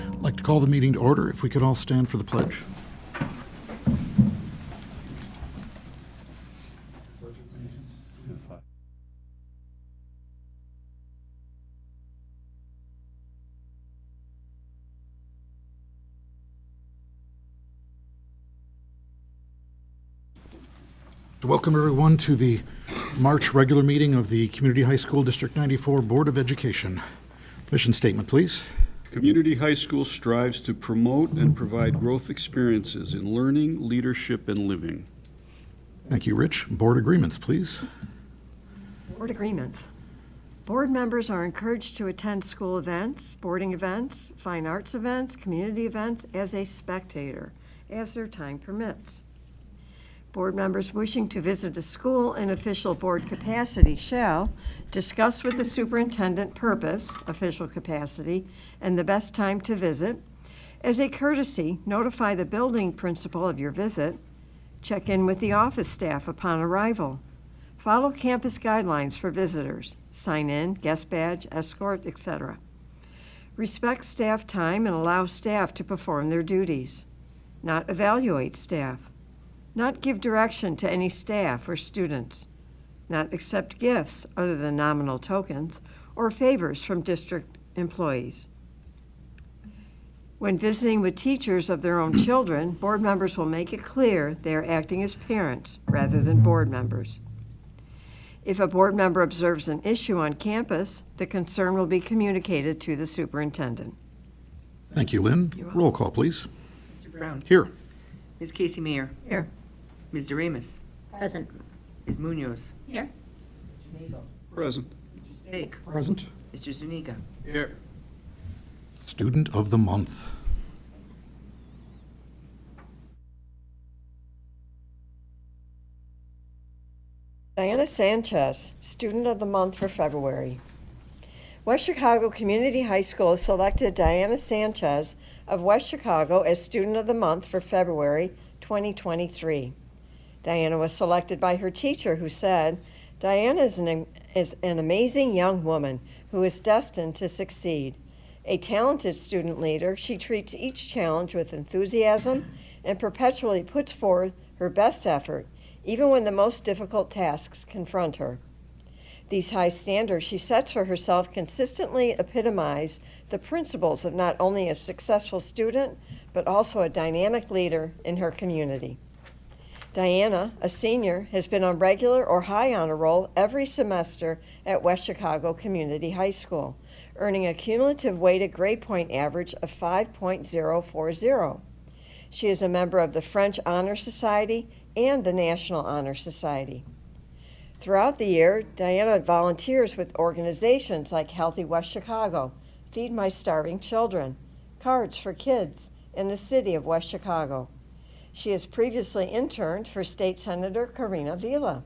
I'd like to call the meeting to order. If we could all stand for the pledge. Welcome everyone to the March regular meeting of the Community High School District 94 Board of Education. Mission statement, please. Community High School strives to promote and provide growth experiences in learning, leadership, and living. Thank you, Rich. Board agreements, please. Board agreements. Board members are encouraged to attend school events, sporting events, fine arts events, community events as a spectator, as their time permits. Board members wishing to visit a school in official board capacity shall discuss with the superintendent purpose, official capacity, and the best time to visit. As a courtesy, notify the building principal of your visit. Check in with the office staff upon arrival. Follow campus guidelines for visitors. Sign in, guest badge, escort, etc. Respect staff time and allow staff to perform their duties. Not evaluate staff. Not give direction to any staff or students. Not accept gifts other than nominal tokens or favors from district employees. When visiting with teachers of their own children, board members will make it clear they are acting as parents rather than board members. If a board member observes an issue on campus, the concern will be communicated to the superintendent. Thank you, Lynn. Roll call, please. Mr. Brown. Here. Ms. Casey Mayer. Here. Ms. Doremus. Present. Ms. Munoz. Here. Mr. Nagel. Present. Mr. Stake. Present. Mr. Zuniga. Here. Student of the month. Diana Sanchez, Student of the Month for February. West Chicago Community High School has selected Diana Sanchez of West Chicago as Student of the Month for February 2023. Diana was selected by her teacher, who said, "Diana is an amazing young woman who is destined to succeed. A talented student leader, she treats each challenge with enthusiasm and perpetually puts forth her best effort, even when the most difficult tasks confront her. These high standards she sets for herself consistently epitomize the principles of not only a successful student, but also a dynamic leader in her community." Diana, a senior, has been on regular or high honor roll every semester at West Chicago Community High School, earning a cumulative weighted grade point average of 5.040. She is a member of the French Honor Society and the National Honor Society. Throughout the year, Diana volunteers with organizations like Healthy West Chicago, Feed My Starving Children, Cards for Kids, and the City of West Chicago. She has previously interned for State Senator Karina Vila,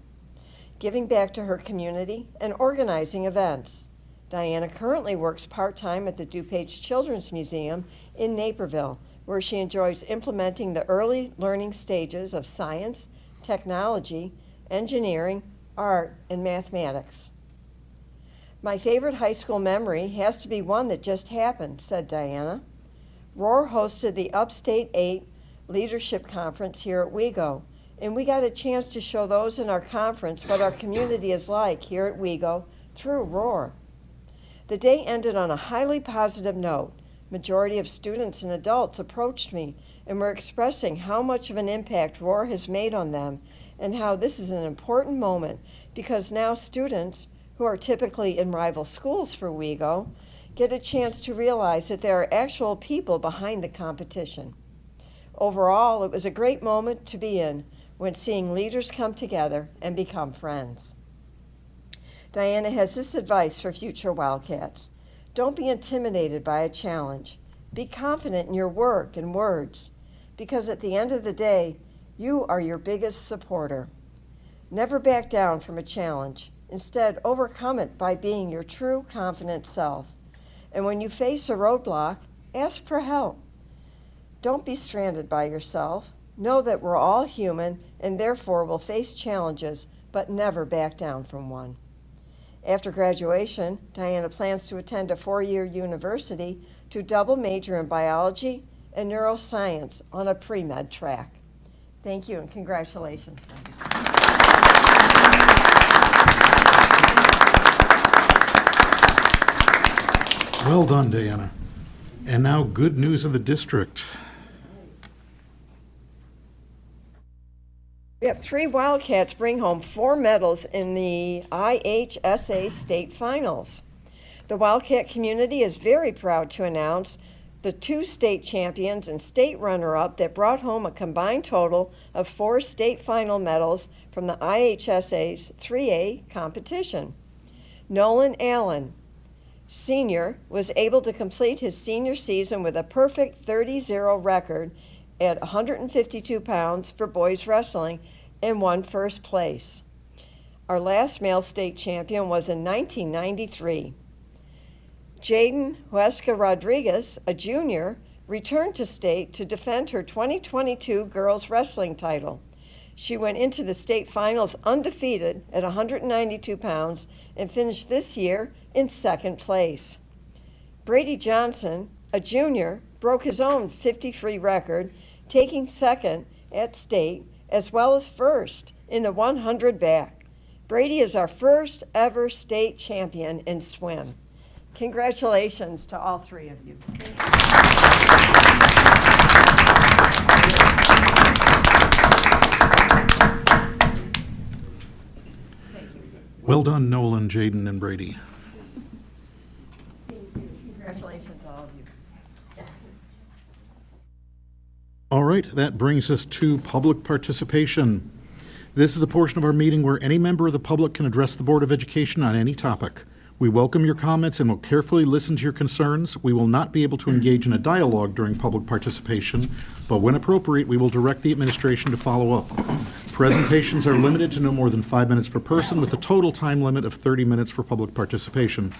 giving back to her community and organizing events. Diana currently works part-time at the DuPage Children's Museum in Naperville, where she enjoys implementing the early learning stages of science, technology, engineering, art, and mathematics. "My favorite high school memory has to be one that just happened," said Diana. Roar hosted the Upstate 8 Leadership Conference here at WeGo, and we got a chance to show those in our conference what our community is like here at WeGo through Roar. The day ended on a highly positive note. Majority of students and adults approached me and were expressing how much of an impact Roar has made on them and how this is an important moment because now students, who are typically in rival schools for WeGo, get a chance to realize that there are actual people behind the competition. Overall, it was a great moment to be in when seeing leaders come together and become friends. Diana has this advice for future Wildcats. Don't be intimidated by a challenge. Be confident in your work and words, because at the end of the day, you are your biggest supporter. Never back down from a challenge. Instead, overcome it by being your true, confident self. And when you face a roadblock, ask for help. Don't be stranded by yourself. Know that we're all human and therefore will face challenges, but never back down from one. After graduation, Diana plans to attend a 4-year university to double major in biology and neuroscience on a pre-med track. Thank you and congratulations. Well done, Diana. And now, good news of the district. We have 3 Wildcats bring home 4 medals in the IHSA state finals. The Wildcat community is very proud to announce the 2 state champions and state runner-up that brought home a combined total of 4 state final medals from the IHSA's 3A competition. Nolan Allen, senior, was able to complete his senior season with a perfect 30-0 record at 152 pounds for boys wrestling and won first place. Our last male state champion was in 1993. Jaden Huesca Rodriguez, a junior, returned to state to defend her 2022 girls wrestling title. She went into the state finals undefeated at 192 pounds and finished this year in second place. Brady Johnson, a junior, broke his own 50-free record, taking second at state as well as first in the 100 back. Brady is our first ever state champion in swim. Congratulations to all 3 of you. Well done, Nolan, Jaden, and Brady. Congratulations to all of you. All right, that brings us to public participation. This is the portion of our meeting where any member of the public can address the Board of Education on any topic. We welcome your comments and will carefully listen to your concerns. We will not be able to engage in a dialogue during public participation, but when appropriate, we will direct the administration to follow up. Presentations are limited to no more than 5 minutes per person, with a total time limit of 30 minutes for public participation.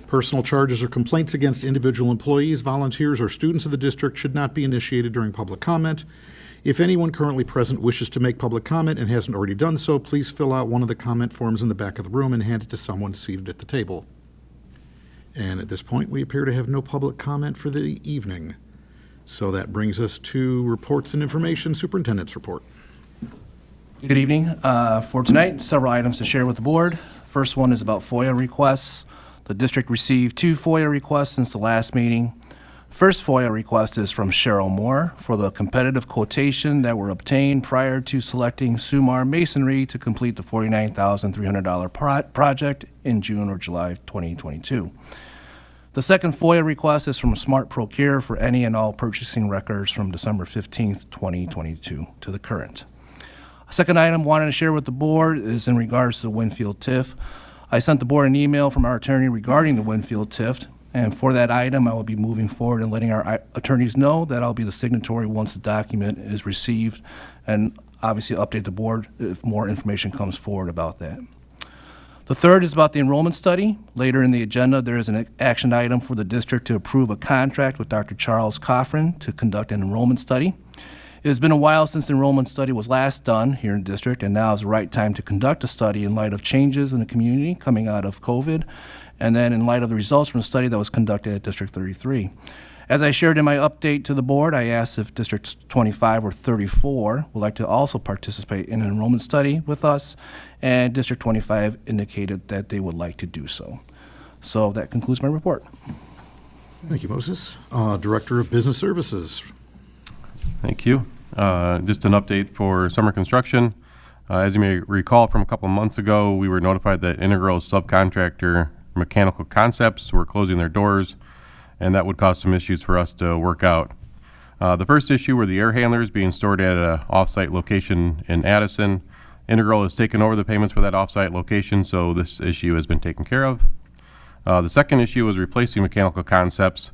Personal charges or complaints against individual employees, volunteers, or students of the district should not be initiated during public comment. If anyone currently present wishes to make public comment and hasn't already done so, please fill out one of the comment forms in the back of the room and hand it to someone seated at the table. And at this point, we appear to have no public comment for the evening. So that brings us to reports and information. Superintendent's report. Good evening. For tonight, several items to share with the board. First one is about FOIA requests. The district received 2 FOIA requests since the last meeting. First FOIA request is from Cheryl Moore for the competitive quotation that were obtained prior to selecting Sumar Masonry to complete the $49,300 project in June or July 2022. The second FOIA request is from Smart Procure for any and all purchasing records from December 15th, 2022 to the current. A second item wanted to share with the board is in regards to the Winfield TIF. I sent the board an email from our attorney regarding the Winfield TIF. And for that item, I will be moving forward and letting our attorneys know that I'll be the signatory once the document is received, and obviously update the board if more information comes forward about that. The third is about the enrollment study. Later in the agenda, there is an action item for the district to approve a contract with Dr. Charles Coffrin to conduct an enrollment study. It has been a while since the enrollment study was last done here in the district, and now is the right time to conduct a study in light of changes in the community coming out of COVID, and then in light of the results from the study that was conducted at District 33. As I shared in my update to the board, I asked if Districts 25 or 34 would like to also participate in an enrollment study with us, and District 25 indicated that they would like to do so. So that concludes my report. Thank you, Moses. Director of Business Services. Thank you. Just an update for summer construction. As you may recall from a couple of months ago, we were notified that Integral subcontractor Mechanical Concepts were closing their doors, and that would cause some issues for us to work out. The first issue were the air handlers being stored at an off-site location in Addison. Integral has taken over the payments for that off-site location, so this issue has been taken care of. The second issue was replacing Mechanical Concepts.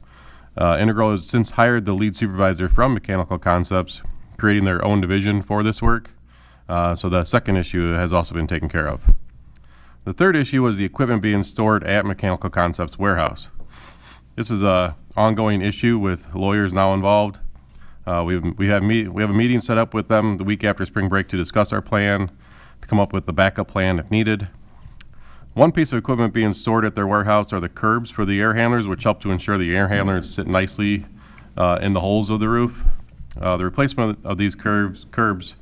Integral has since hired the lead supervisor from Mechanical Concepts, creating their own division for this work. So the second issue has also been taken care of. The third issue was the equipment being stored at Mechanical Concepts warehouse. This is an ongoing issue with lawyers now involved. We have a meeting set up with them the week after spring break to discuss our plan, to come up with the backup plan if needed. One piece of equipment being stored at their warehouse are the curbs for the air handlers, which help to ensure the air handlers sit nicely in the holes of the roof. The replacement of these curbs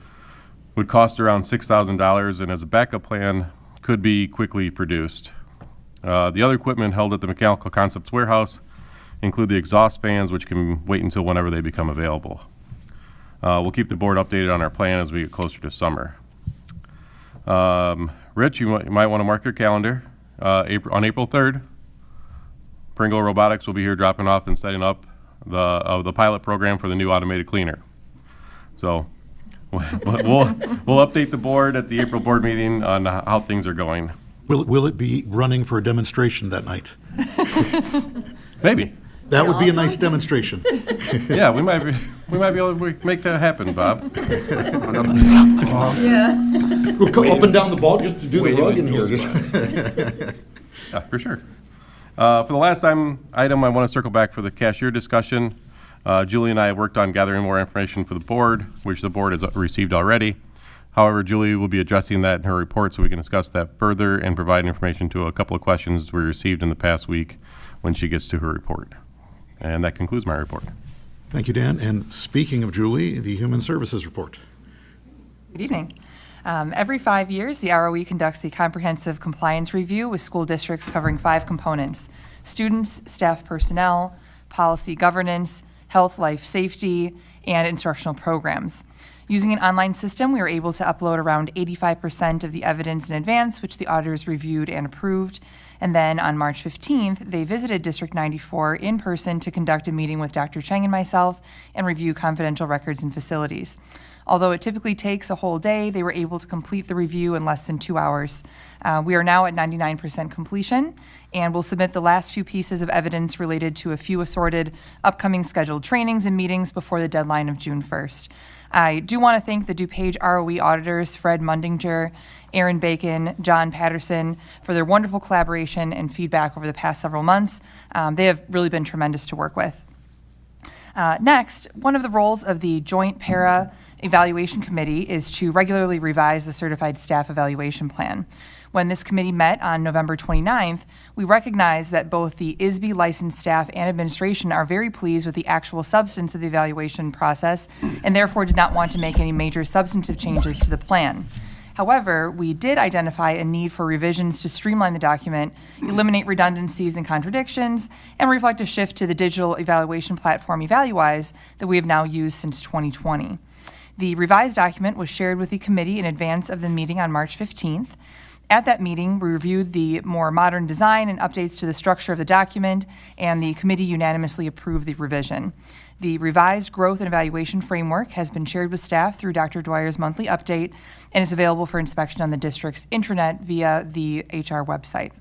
would cost around $6,000, and as a backup plan, could be quickly produced. The other equipment held at the Mechanical Concepts warehouse include the exhaust fans, which can wait until whenever they become available. We'll keep the board updated on our plan as we get closer to summer. Rich, you might want to mark your calendar. On April 3rd, Pringle Robotics will be here dropping off and setting up the pilot program for the new automated cleaner. So we'll update the board at the April board meeting on how things are going. Will it be running for a demonstration that night? Maybe. That would be a nice demonstration. Yeah, we might be able to make that happen, Bob. We'll go up and down the ball just to do the rug in here. Yeah, for sure. For the last item, I want to circle back for the cashier discussion. Julie and I have worked on gathering more information for the board, which the board has received already. However, Julie will be addressing that in her report so we can discuss that further and provide information to a couple of questions we received in the past week when she gets to her report. And that concludes my report. Thank you, Dan. And speaking of Julie, the Human Services Report. Good evening. Every 5 years, the ROE conducts a comprehensive compliance review with school districts covering 5 components: students, staff personnel, policy governance, health, life, safety, and instructional programs. Using an online system, we were able to upload around 85% of the evidence in advance, which the auditors reviewed and approved. And then on March 15th, they visited District 94 in person to conduct a meeting with Dr. Cheng and myself and review confidential records and facilities. Although it typically takes a whole day, they were able to complete the review in less than 2 hours. We are now at 99% completion, and will submit the last few pieces of evidence related to a few assorted upcoming scheduled trainings and meetings before the deadline of June 1st. I do want to thank the DuPage ROE auditors, Fred Mundinger, Aaron Bacon, John Patterson, for their wonderful collaboration and feedback over the past several months. They have really been tremendous to work with. Next, one of the roles of the Joint Para Evaluation Committee is to regularly revise the Certified Staff Evaluation Plan. When this committee met on November 29th, we recognized that both the ISB licensed staff and administration are very pleased with the actual substance of the evaluation process and therefore did not want to make any major substantive changes to the plan. However, we did identify a need for revisions to streamline the document, eliminate redundancies and contradictions, and reflect a shift to the digital evaluation platform Evaluwise that we have now used since 2020. The revised document was shared with the committee in advance of the meeting on March 15th. At that meeting, we reviewed the more modern design and updates to the structure of the document, and the committee unanimously approved the revision. The revised growth and evaluation framework has been shared with staff through Dr. Dwyer's monthly update and is available for inspection on the district's intranet via the HR website.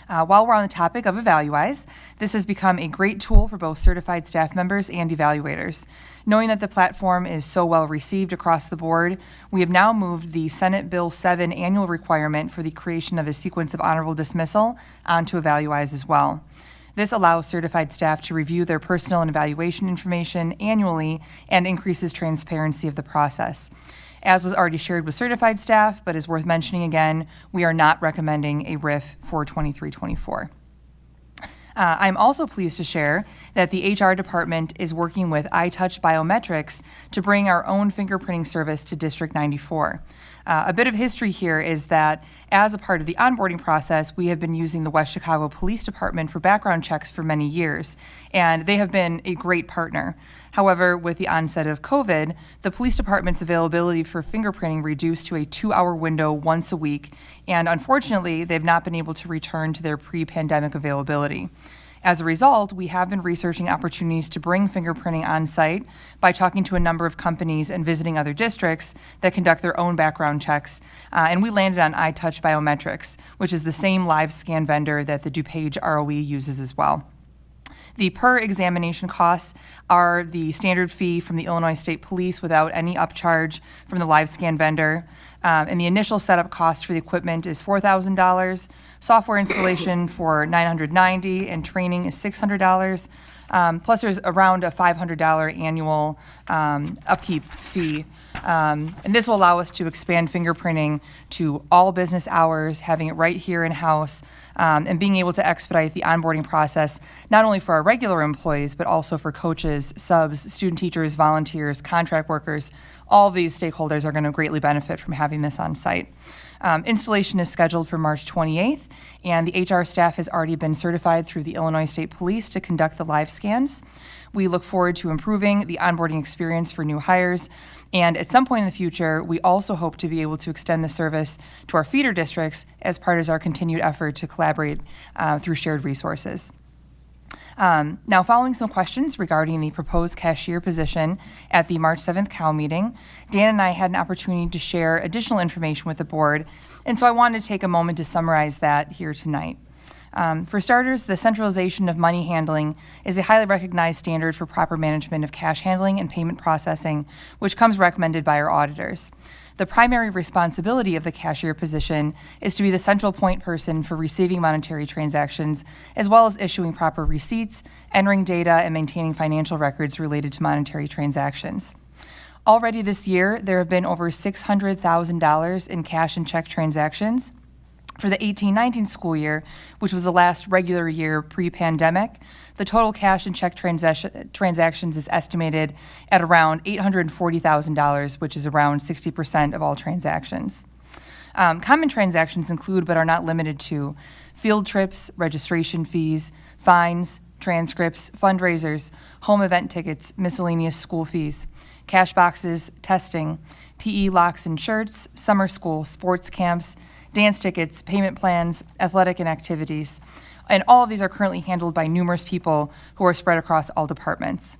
While we're on the topic of Evaluwise, this has become a great tool for both certified staff members and evaluators. Knowing that the platform is so well received across the board, we have now moved the Senate Bill 7 annual requirement for the creation of a sequence of honorable dismissal onto Evaluwise as well. This allows certified staff to review their personal and evaluation information annually and increases transparency of the process. As was already shared with certified staff, but is worth mentioning again, we are not recommending a RIF for 23-24. I'm also pleased to share that the HR department is working with iTouch Biometrics to bring our own fingerprinting service to District 94. A bit of history here is that as a part of the onboarding process, we have been using the West Chicago Police Department for background checks for many years, and they have been a great partner. However, with the onset of COVID, the police department's availability for fingerprinting reduced to a 2-hour window once a week, and unfortunately, they've not been able to return to their pre-pandemic availability. As a result, we have been researching opportunities to bring fingerprinting on site by talking to a number of companies and visiting other districts that conduct their own background checks, and we landed on iTouch Biometrics, which is the same live scan vendor that the DuPage ROE uses as well. The per examination costs are the standard fee from the Illinois State Police without any upcharge from the live scan vendor. And the initial setup cost for the equipment is $4,000. Software installation for $990 and training is $600. Plus, there's around a $500 annual upkeep fee. And this will allow us to expand fingerprinting to all business hours, having it right here in-house, and being able to expedite the onboarding process, not only for our regular employees, but also for coaches, subs, student teachers, volunteers, contract workers. All of these stakeholders are going to greatly benefit from having this on site. Installation is scheduled for March 28th, and the HR staff has already been certified through the Illinois State Police to conduct the live scans. We look forward to improving the onboarding experience for new hires, and at some point in the future, we also hope to be able to extend the service to our feeder districts as part of our continued effort to collaborate through shared resources. Now, following some questions regarding the proposed cashier position at the March 7th COW meeting, Dan and I had an opportunity to share additional information with the board, and so I wanted to take a moment to summarize that here tonight. For starters, the centralization of money handling is a highly recognized standard for proper management of cash handling and payment processing, which comes recommended by our auditors. The primary responsibility of the cashier position is to be the central point person for receiving monetary transactions, as well as issuing proper receipts, entering data, and maintaining financial records related to monetary transactions. Already this year, there have been over $600,000 in cash and check transactions. For the 18-19 school year, which was the last regular year pre-pandemic, the total cash and check transactions is estimated at around $840,000, which is around 60% of all transactions. Common transactions include, but are not limited to, field trips, registration fees, fines, transcripts, fundraisers, home event tickets, miscellaneous school fees, cash boxes, testing, PE locks and shirts, summer school, sports camps, dance tickets, payment plans, athletic and activities. And all of these are currently handled by numerous people who are spread across all departments.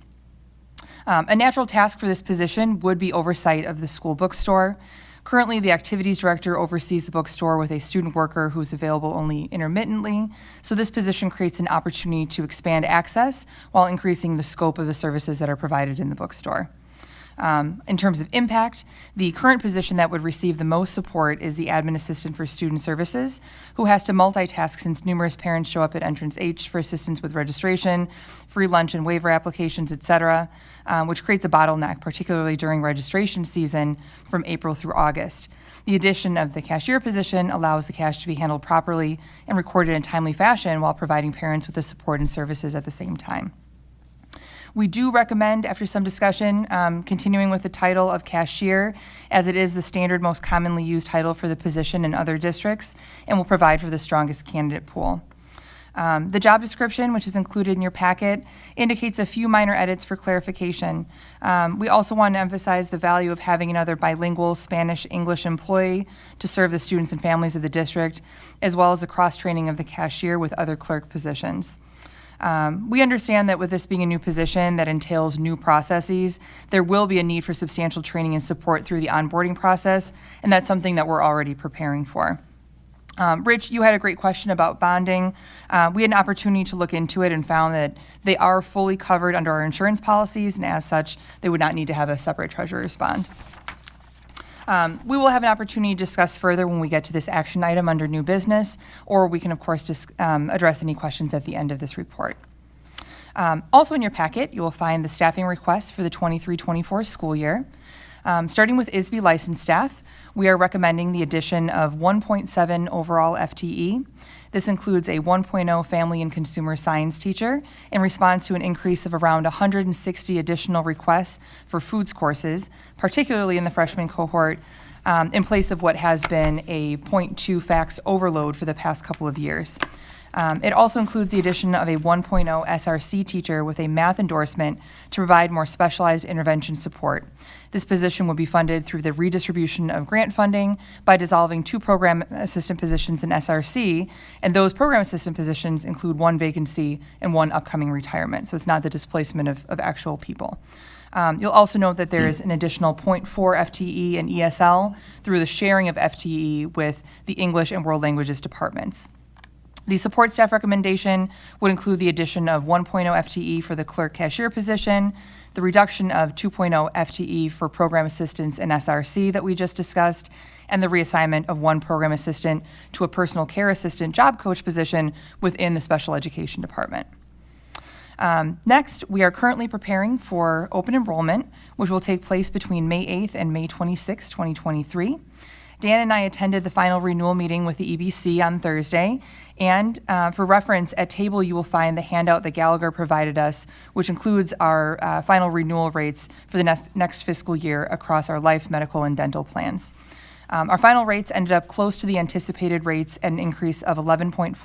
A natural task for this position would be oversight of the school bookstore. Currently, the activities director oversees the bookstore with a student worker who's available only intermittently. So this position creates an opportunity to expand access while increasing the scope of the services that are provided in the bookstore. In terms of impact, the current position that would receive the most support is the admin assistant for student services, who has to multitask since numerous parents show up at entrance H for assistance with registration, free lunch and waiver applications, etc., which creates a bottleneck, particularly during registration season from April through August. The addition of the cashier position allows the cash to be handled properly and recorded in a timely fashion while providing parents with the support and services at the same time. We do recommend, after some discussion, continuing with the title of cashier, as it is the standard most commonly used title for the position in other districts and will provide for the strongest candidate pool. The job description, which is included in your packet, indicates a few minor edits for clarification. We also want to emphasize the value of having another bilingual Spanish-English employee to serve the students and families of the district, as well as the cross-training of the cashier with other clerk positions. We understand that with this being a new position that entails new processes, there will be a need for substantial training and support through the onboarding process, and that's something that we're already preparing for. Rich, you had a great question about bonding. We had an opportunity to look into it and found that they are fully covered under our insurance policies, and as such, they would not need to have a separate treasurer's bond. We will have an opportunity to discuss further when we get to this action item under new business, or we can, of course, just address any questions at the end of this report. Also in your packet, you will find the staffing requests for the 23-24 school year. Starting with ISB licensed staff, we are recommending the addition of 1.7 overall FTE. This includes a 1.0 family and consumer science teacher in response to an increase of around 160 additional requests for foods courses, particularly in the freshman cohort, in place of what has been a 0.2 fax overload for the past couple of years. It also includes the addition of a 1.0 SRC teacher with a math endorsement to provide more specialized intervention support. This position will be funded through the redistribution of grant funding by dissolving 2 program assistant positions in SRC, and those program assistant positions include 1 vacancy and 1 upcoming retirement, so it's not the displacement of actual people. You'll also note that there is an additional 0.4 FTE in ESL through the sharing of FTE with the English and World Languages departments. The support staff recommendation would include the addition of 1.0 FTE for the clerk cashier position, the reduction of 2.0 FTE for program assistants in SRC that we just discussed, and the reassignment of 1 program assistant to a personal care assistant job coach position within the special education department. Next, we are currently preparing for open enrollment, which will take place between May 8th and May 26th, 2023. Dan and I attended the final renewal meeting with the EBC on Thursday, and for reference, at table you will find the handout that Gallagher provided us, which includes our final renewal rates for the next fiscal year across our life, medical, and dental plans. Our final rates ended up close to the anticipated rates at an increase of 11.4%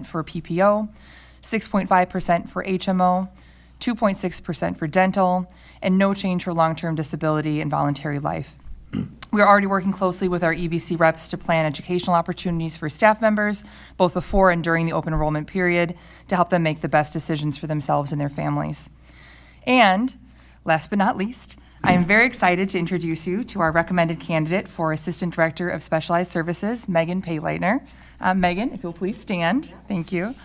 for PPO, 6.5% for HMO, 2.6% for dental, and no change for long-term disability and voluntary life. We are already working closely with our EBC reps to plan educational opportunities for staff members, both before and during the open enrollment period, to help them make the best decisions for themselves and their families. And last but not least, I am very excited to introduce you to our recommended candidate for Assistant Director of Specialized Services, Megan Payleitner. Megan, if you'll please stand. Thank you.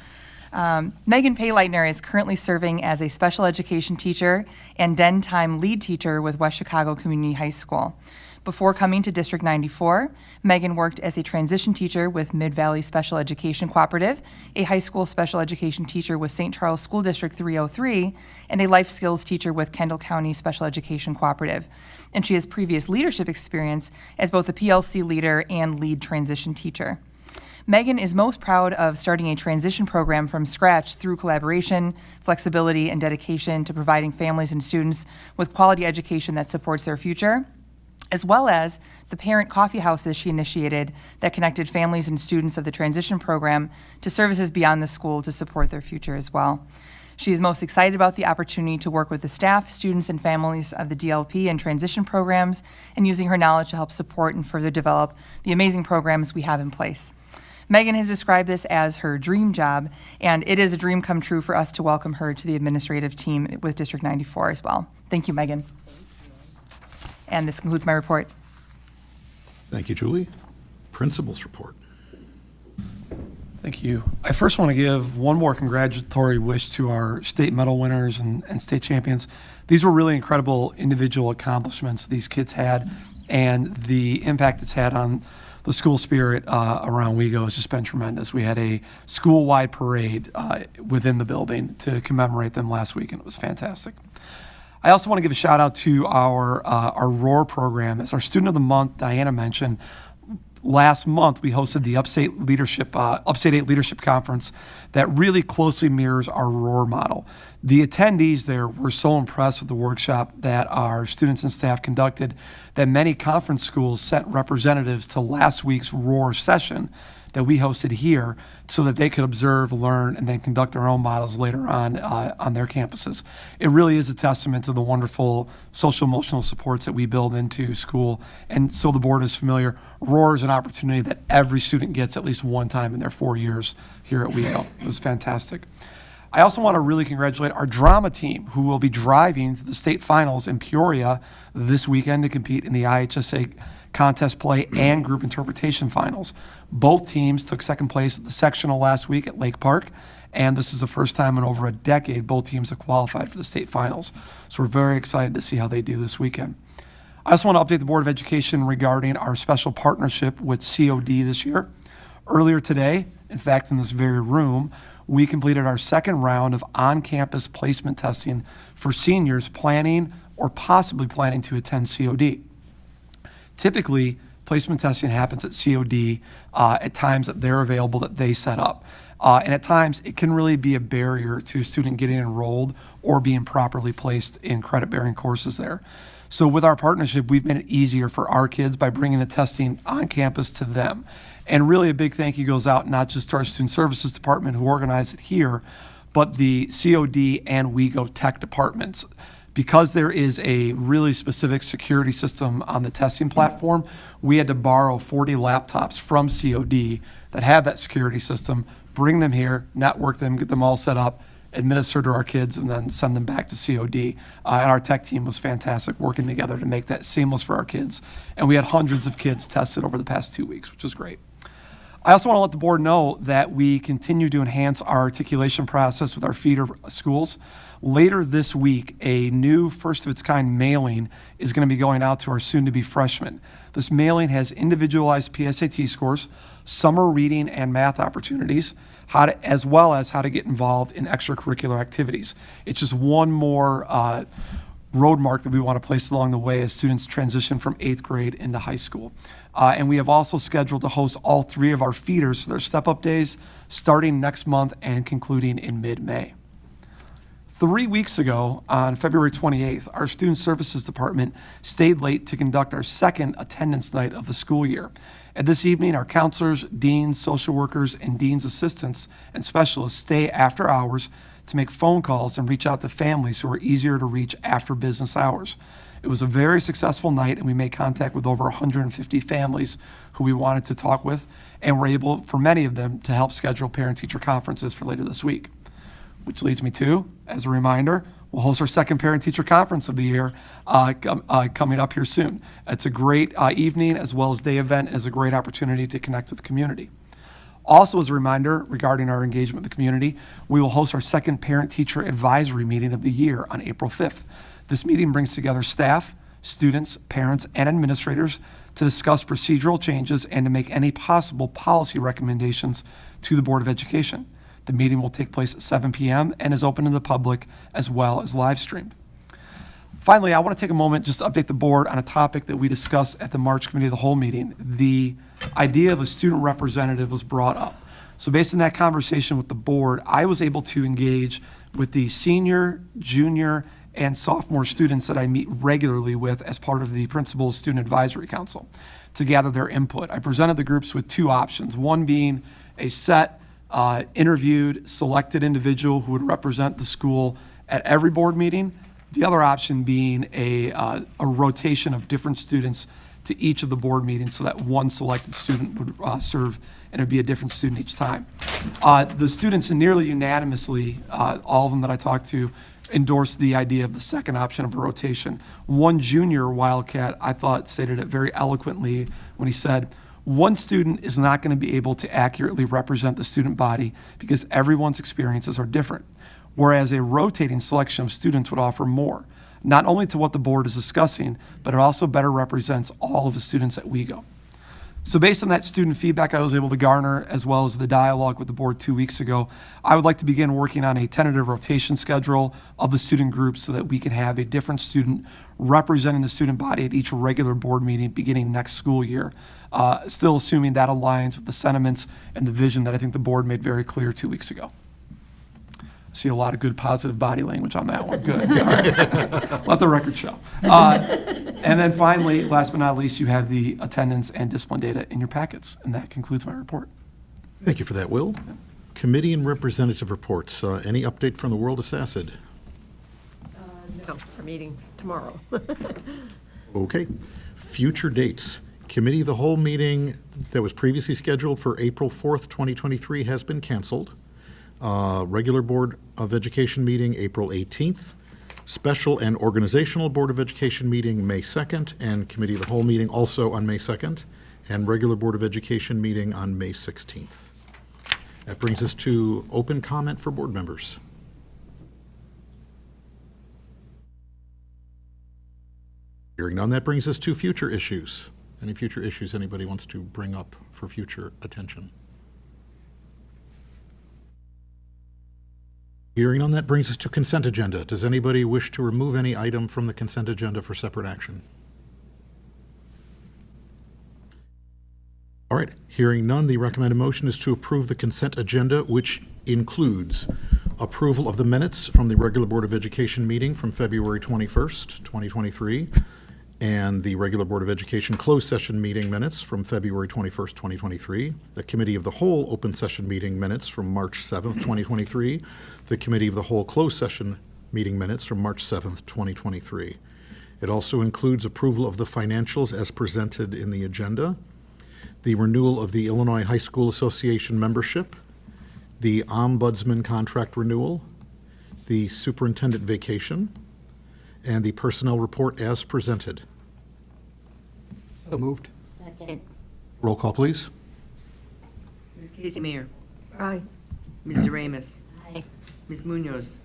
Megan Payleitner is currently serving as a special education teacher and den time lead teacher with West Chicago Community High School. Before coming to District 94, Megan worked as a transition teacher with Mid-Valley Special Education Cooperative, a high school special education teacher with St. Charles School District 303, and a life skills teacher with Kendall County Special Education Cooperative. And she has previous leadership experience as both a PLC leader and lead transition teacher. Megan is most proud of starting a transition program from scratch through collaboration, flexibility, and dedication to providing families and students with quality education that supports their future, as well as the parent coffee houses she initiated that connected families and students of the transition program to services beyond the school to support their future as well. She is most excited about the opportunity to work with the staff, students, and families of the DLP and transition programs, and using her knowledge to help support and further develop the amazing programs we have in place. Megan has described this as her dream job, and it is a dream come true for us to welcome her to the administrative team with District 94 as well. Thank you, Megan. And this concludes my report. Thank you, Julie. Principal's report. Thank you. I first want to give one more congratulatory wish to our state medal winners and state champions. These were really incredible individual accomplishments these kids had, and the impact it's had on the school spirit around WeGo has just been tremendous. We had a school-wide parade within the building to commemorate them last week, and it was fantastic. I also want to give a shout out to our ROAR program. As our Student of the Month, Diana mentioned, last month we hosted the Upstate 8 Leadership Conference that really closely mirrors our ROAR model. The attendees there were so impressed with the workshop that our students and staff conducted that many conference schools sent representatives to last week's ROAR session that we hosted here so that they could observe, learn, and then conduct their own models later on their campuses. It really is a testament to the wonderful social emotional supports that we build into school. And so the board is familiar. ROAR is an opportunity that every student gets at least one time in their 4 years here at WeGo. It was fantastic. I also want to really congratulate our drama team, who will be driving to the state finals in Peoria this weekend to compete in the IHSA contest play and group interpretation finals. Both teams took second place at the sectional last week at Lake Park, and this is the first time in over a decade both teams have qualified for the state finals. So we're very excited to see how they do this weekend. I also want to update the Board of Education regarding our special partnership with COD this year. Earlier today, in fact in this very room, we completed our second round of on-campus placement testing for seniors planning or possibly planning to attend COD. Typically, placement testing happens at COD at times that they're available that they set up. And at times, it can really be a barrier to a student getting enrolled or being properly placed in credit-bearing courses there. So with our partnership, we've made it easier for our kids by bringing the testing on campus to them. And really a big thank you goes out not just to our Student Services Department who organized it here, but the COD and WeGo Tech departments. Because there is a really specific security system on the testing platform, we had to borrow 40 laptops from COD that have that security system, bring them here, network them, get them all set up, administer to our kids, and then send them back to COD. And our tech team was fantastic working together to make that seamless for our kids. And we had hundreds of kids tested over the past 2 weeks, which was great. I also want to let the board know that we continue to enhance our articulation process with our feeder schools. Later this week, a new first-of-its-kind mailing is going to be going out to our soon-to-be freshmen. This mailing has individualized PSAT scores, summer reading and math opportunities, as well as how to get involved in extracurricular activities. It's just one more road mark that we want to place along the way as students transition from 8th grade into high school. And we have also scheduled to host all 3 of our feeders for their step-up days starting next month and concluding in mid-May. 3 weeks ago, on February 28th, our Student Services Department stayed late to conduct our second attendance night of the school year. And this evening, our counselors, deans, social workers, and dean's assistants and specialists stay after hours to make phone calls and reach out to families who are easier to reach after business hours. It was a very successful night, and we made contact with over 150 families who we wanted to talk with, and were able, for many of them, to help schedule parent-teacher conferences for later this week. Which leads me to, as a reminder, we'll host our second parent-teacher conference of the year coming up here soon. It's a great evening as well as day event, and is a great opportunity to connect with the community. Also, as a reminder regarding our engagement with the community, we will host our second parent-teacher advisory meeting of the year on April 5th. This meeting brings together staff, students, parents, and administrators to discuss procedural changes and to make any possible policy recommendations to the Board of Education. The meeting will take place at 7 p.m. and is open to the public as well as live streamed. Finally, I want to take a moment just to update the board on a topic that we discussed at the March Committee of the Whole meeting. The idea of a student representative was brought up. So based on that conversation with the board, I was able to engage with the senior, junior, and sophomore students that I meet regularly with as part of the Principal's Student Advisory Council to gather their input. I presented the groups with 2 options, one being a set, interviewed, selected individual who would represent the school at every board meeting. The other option being a rotation of different students to each of the board meetings so that one selected student would serve, and it would be a different student each time. The students nearly unanimously, all of them that I talked to, endorsed the idea of the second option of a rotation. One junior Wildcat, I thought, stated it very eloquently when he said, one student is not going to be able to accurately represent the student body because everyone's experiences are different, whereas a rotating selection of students would offer more, not only to what the board is discussing, but it also better represents all of the students at WeGo. So based on that student feedback I was able to garner, as well as the dialogue with the board 2 weeks ago, I would like to begin working on a tentative rotation schedule of the student groups so that we can have a different student representing the student body at each regular board meeting beginning next school year, still assuming that aligns with the sentiments and the vision that I think the board made very clear 2 weeks ago. I see a lot of good positive body language on that one. Good. All right. Let the record show. And then finally, last but not least, you have the attendance and discipline data in your packets. And that concludes my report. Thank you for that, Will. Committee and representative reports. Any update from the world of SACID? No, our meeting's tomorrow. Okay. Future dates. Committee of the Whole meeting that was previously scheduled for April 4th, 2023 has been canceled. Regular Board of Education meeting, April 18th. Special and Organizational Board of Education meeting, May 2nd, and Committee of the Whole meeting also on May 2nd, and regular Board of Education meeting on May 16th. That brings us to open comment for board members. Hearing none, that brings us to future issues. Any future issues anybody wants to bring up for future attention? Hearing none, that brings us to consent agenda. Does anybody wish to remove any item from the consent agenda for separate action? All right, hearing none, the recommended motion is to approve the consent agenda, which includes approval of the minutes from the regular Board of Education meeting from February 21st, 2023, and the regular Board of Education closed session meeting minutes from February 21st, 2023, the Committee of the Whole open session meeting minutes from March 7th, 2023, the Committee of the Whole closed session meeting minutes from March 7th, 2023. It also includes approval of the financials as presented in the agenda, the renewal of the Illinois High School Association membership, the Ombudsman contract renewal, the superintendent vacation, and the personnel report as presented. So moved. Second. Roll call, please. Ms. Casey Mayer. Aye. Mr. Ramus. Aye. Ms. Munoz.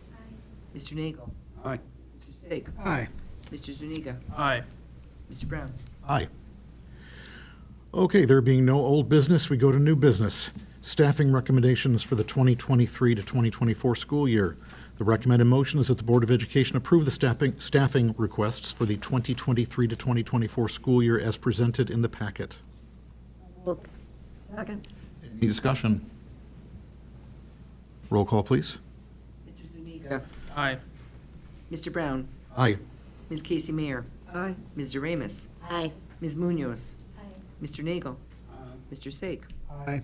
Mr. Nagel. Aye. Mr. Saik. Aye. Mr. Zuniga. Aye. Mr. Brown. Aye. Okay, there being no old business, we go to new business. Staffing recommendations for the 2023 to 2024 school year. The recommended motion is that the Board of Education approve the staffing requests for the 2023 to 2024 school year as presented in the packet. Second. Any discussion? Roll call, please. Mr. Zuniga. Aye. Mr. Brown. Aye. Ms. Casey Mayer. Aye. Ms. Doremus. Aye. Ms. Munoz. Mr. Nagel. Mr. Saik. Aye.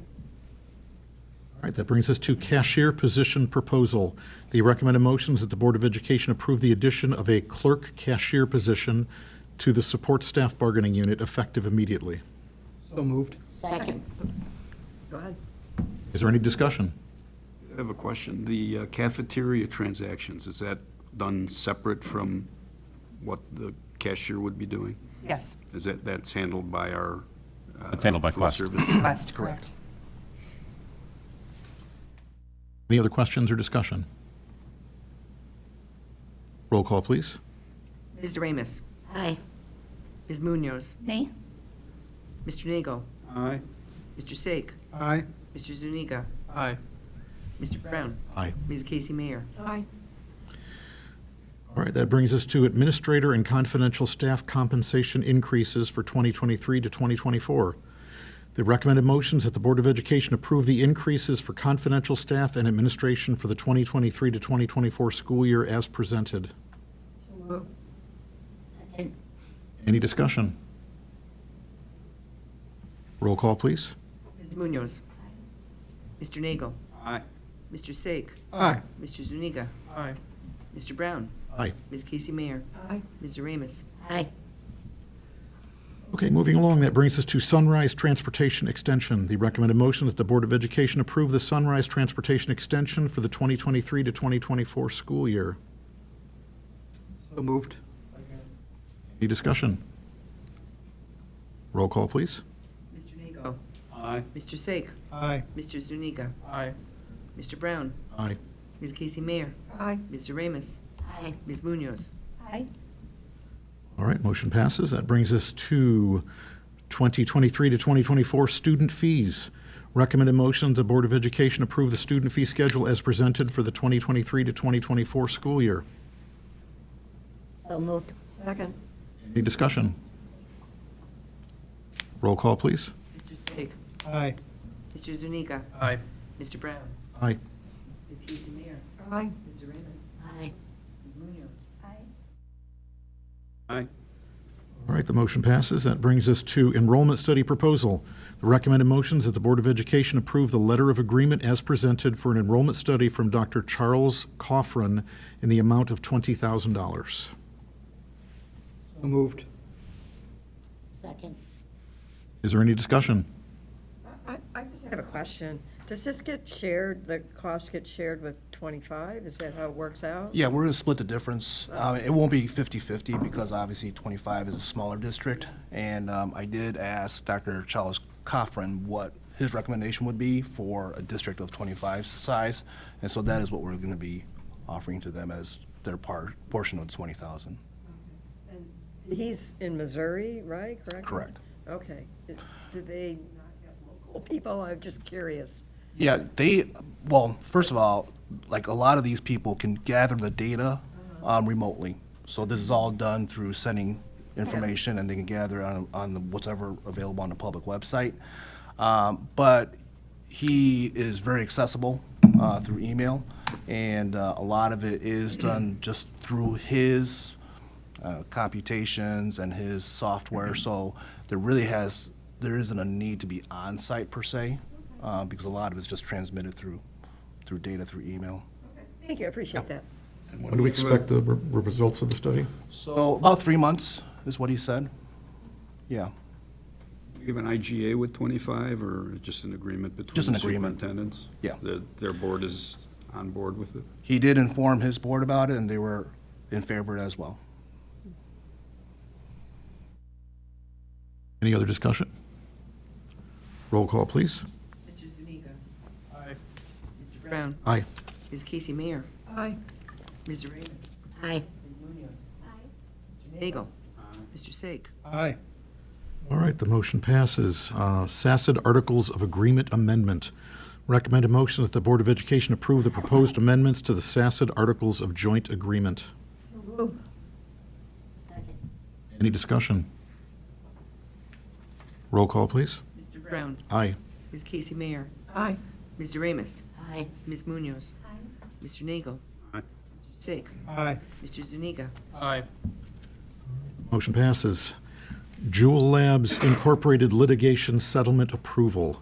All right, that brings us to cashier position proposal. The recommended motion is that the Board of Education approve the addition of a clerk cashier position to the support staff bargaining unit effective immediately. So moved. Second. Go ahead. Is there any discussion? I have a question. The cafeteria transactions, is that done separate from what the cashier would be doing? Yes, Is that's handled by our? That's handled by food Quest. service? West, correct. Any other questions or discussion? Roll call, please. Ms. Doremus. Aye. Ms. Munoz. Nay. Mr. Nagel. Aye. Mr. Saik. Aye. Mr. Zuniga. Aye. Mr. Brown. Aye. Ms. Casey Mayer. Aye. All right, that brings us to administrator and confidential staff compensation increases for 2023 to 2024. The recommended motions that the Board of Education approve the increases for confidential staff and administration for the 2023 to 2024 school year as presented. Second. Any discussion? Roll call, please. Ms. Munoz. Mr. Nagel. Aye. Mr. Saik. Aye. Mr. Zuniga. Aye. Mr. Brown. Aye. Ms. Casey Mayer. Aye. Ms. Doremus. Aye. Okay, moving along, that brings us to Sunrise Transportation Extension. The recommended motion is that the Board of Education approve the Sunrise Transportation Extension for the 2023 to 2024 school year. So moved. Any discussion? Roll call, please. Mr. Nagel. Aye. Mr. Saik. Aye. Mr. Zuniga. Aye. Mr. Brown. Aye. Ms. Casey Mayer. Aye. Ms. Doremus. Aye. Ms. Munoz. Aye. All right, motion passes. That brings us to 2023 to 2024 student fees. Recommended motion, the Board of Education approve the student fee schedule as presented for the 2023 to 2024 school year. So moved. Second. Any discussion? Roll call, please. Mr. Saik. Aye. Mr. Zuniga. Aye. Mr. Brown. Aye. Ms. Casey Mayer. Aye. Ms. Doremus. Aye. Ms. Munoz. Aye. Aye. All right, the motion passes. That brings us to enrollment study proposal. The recommended motion is that the Board of Education approve the letter of agreement as presented for an enrollment study from Dr. Charles Coffrin in the amount of $20,000. So moved. Second. Is there any discussion? I just have a question. Does this get shared, the cost gets shared with 25? Is that how it works out? Yeah, we're going to split the difference. It won't be 50-50 because obviously 25 is a smaller district. And I did ask Dr. Charles Coffrin what his recommendation would be for a district of 25 size. And so that is what we're going to be offering to them as their portion of the 20,000. And he's in Missouri, right? Correct. Okay. Do they not have local people? I'm just curious. Yeah, well, first of all, like a lot of these people can gather the data remotely. So this is all done through sending information and they can gather on whatever available on the public website. But he is very accessible through email and a lot of it is done just through his computations and his software. So there isn't a need to be on site per se. Because a lot of it's just transmitted through data, through email. Thank you, I appreciate that. And when do we expect the results of the study? So about 3 months is what he said. Yeah, You have an IGA with 25, or just an agreement between Just an the agreement. superintendents? Yeah. Their board is on board with it? he did inform his board about it, and they were in favor as well. Any other discussion? Roll call, please. Mr. Zuniga. Aye. Mr. Brown. Aye. Ms. Casey Mayer. Aye. Mr. Ramos. Aye. Ms. Munoz. Mr. Nagel. Mr. Sake. Aye. All right, the motion passes. SACID Articles of Agreement Amendment. Recommended motion that the Board of Education approve the proposed amendments to the SACID Articles of Joint Agreement. Any discussion? Roll call, please. Mr. Brown. Aye. Ms. Casey Mayer. Aye. Mr. Ramos. Aye. Ms. Munoz. Mr. Nagel. Aye. Mr. Sake. Aye. Mr. Zuniga. Motion passes. Jewel Labs Incorporated Litigation Settlement Approval.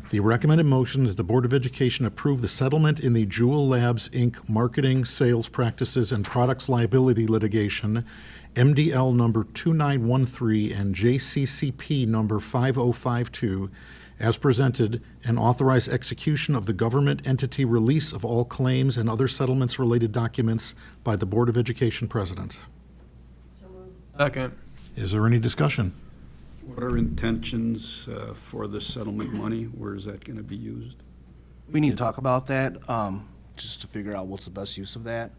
The recommended motion is the Board of Education approve the settlement in the Jewel Labs, Inc. Marketing, Sales Practices, and Products Liability Litigation, MDL number 2913 and JCCP number 5052, as presented, and authorize execution of the government entity release of all claims and other settlements-related documents by the Board of Education President. Second. Is there any discussion? What are intentions for the settlement money? Where is that going to be used? We need to talk about that, just to figure out what's the best use of that.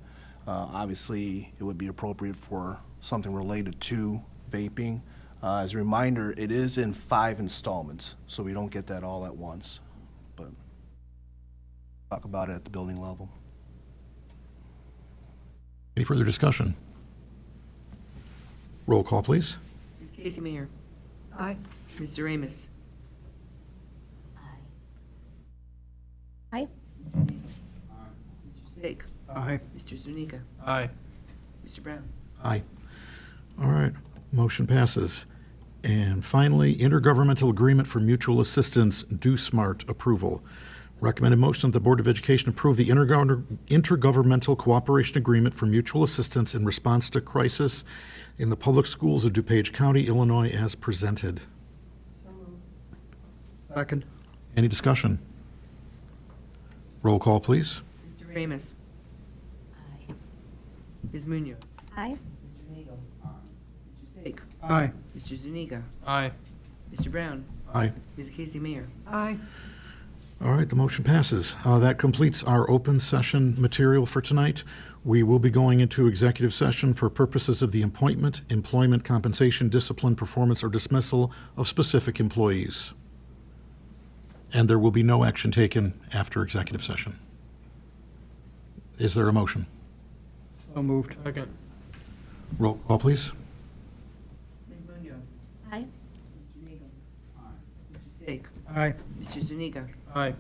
Obviously, it would be appropriate for something related to vaping. As a reminder, it is in 5 installments, so we don't get that all at once. But talk about it at the building level. Any further discussion? Roll call, please. Ms. Casey Mayer. Aye. Mr. Ramos. Aye. Mr. Sake. Aye. Mr. Zuniga. Aye. Mr. Brown. Aye. All right, motion passes. And finally, Intergovernmental Agreement for Mutual Assistance, Do Smart approval. Recommended motion that the Board of Education approve the Intergovernmental Cooperation Agreement for Mutual Assistance in Response to Crisis in the Public Schools of DuPage County, Illinois, as presented. Second. Any discussion? Roll call, please. Mr. Ramos. Ms. Munoz. Aye. Mr. Nagel. Mr. Sake. Aye. Mr. Zuniga. Aye. Mr. Brown. Aye. Ms. Casey Mayer. Aye. All right, the motion passes. That completes our open session material for tonight. We will be going into executive session for purposes of the appointment, employment, compensation, discipline, performance, or dismissal of specific employees. And there will be no action taken after executive session. Is there a motion? So moved. Second. Roll call, please. Ms. Munoz. Aye. Mr. Nagel. Mr. Sake. Aye. Mr. Zuniga. Aye.